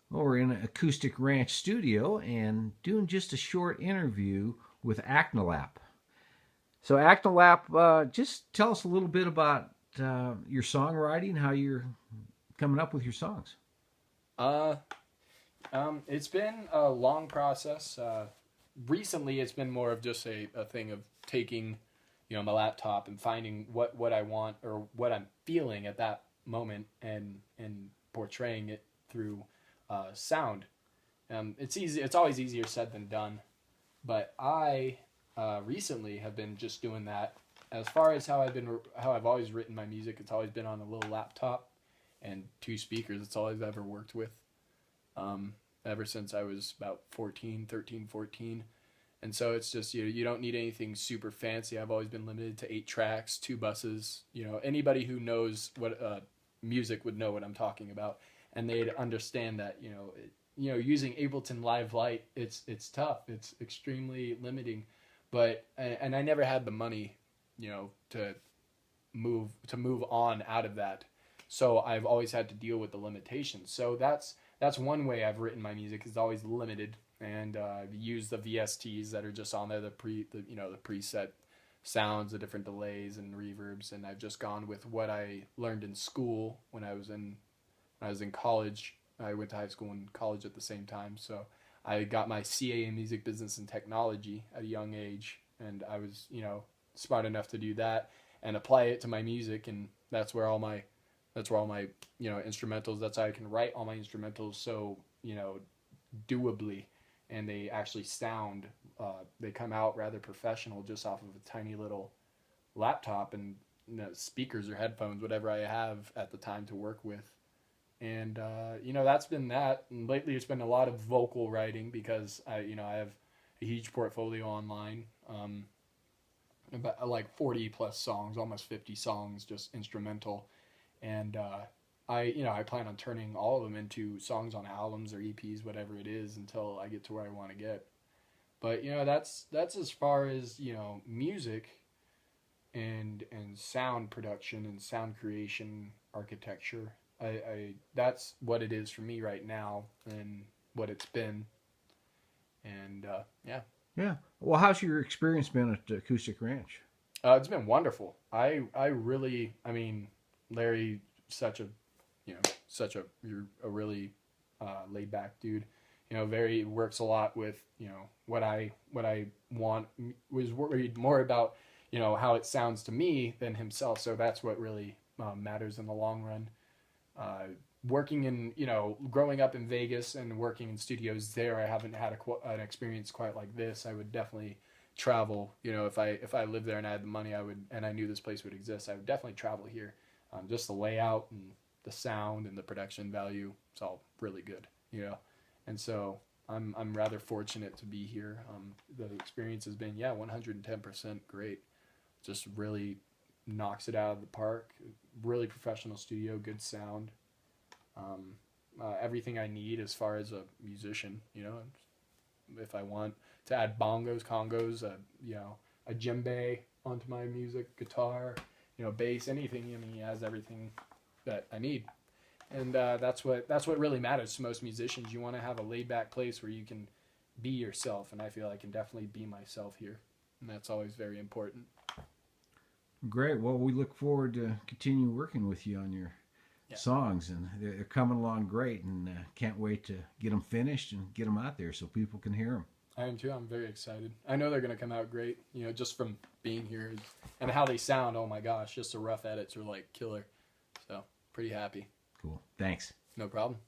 Well, we're in an Acoustic Ranch studio and doing just a short interview with Aknelap. So, Aknelap, just tell us a little bit about your songwriting, how you're coming up with your songs. Uh, it's been a long process. Recently, it's been more of just a thing of taking, my laptop and finding what I want or what I'm feeling at that moment and portraying it through sound. It's easy. It's always easier said than done. But I recently have been just doing that. As far as how I've always written my music, it's always been on a little laptop and two speakers. It's all I've ever worked with. Ever since I was about 14, 13, 14. And so it's just, you don't need anything super fancy. I've always been limited to 8 tracks, 2 buses. Anybody who knows what music would know what I'm talking about. And they'd understand that, using Ableton Live Lite, it's tough. It's extremely limiting. But, and I never had the money, to move on out of that. So I've always had to deal with the limitations. So that's one way I've written my music. It's always limited, and I've used the VSTs that are just on there, the preset sounds, the different delays and reverbs, and I've just gone with what I learned in school when I was in college. I went to high school and college at the same time, so I got my CA in music business and technology at a young age, and I was smart enough to do that and apply it to my music, and that's where all my instrumentals. That's how I can write all my instrumentals so doably, and they actually sound. They come out rather professional just off of a tiny little laptop and speakers or headphones, whatever I have at the time to work with. And that's been that. And lately, it's been a lot of vocal writing because I have a huge portfolio online. About like 40 plus songs, almost 50 songs, just instrumental, and I plan on turning all of them into songs on albums or EPs, whatever it is, until I get to where I want to get. But that's as far as music and sound production and sound creation architecture. I That's what it is for me right now and what it's been, and yeah. Yeah. Well, how's your experience been at Acoustic Ranch? It's been wonderful. I really, I mean, Larry, such a, you're a really laid back dude. Very works a lot with what I want. Was worried more about how it sounds to me than himself. So that's what really matters in the long run. Uh, Working in growing up in Vegas and working in studios there, I haven't had an experience quite like this. I would definitely travel. If I lived there and I had the money, I would, and I knew this place would exist, I would definitely travel here. Just the layout and the sound and the production value, it's all really good. And so I'm rather fortunate to be here. The experience has been 110% great. Just really knocks it out of the park. Really professional studio, good sound. Everything I need as far as a musician. If I want to add bongos, congos, a djembe onto my music, guitar, bass, anything. I mean, he has everything that I need, and that's what really matters to most musicians. You want to have a laid back place where you can be yourself, and I feel I can definitely be myself here, and that's always very important. Great. Well, we look forward to continue working with you on your Yeah, songs, and they're coming along great, and can't wait to get them finished and get them out there so people can hear them. I am too. I'm very excited. I know they're gonna come out great. Just from being here and how they sound. Oh my gosh, just the rough edits are like killer. So pretty happy. Cool. Thanks. No problem.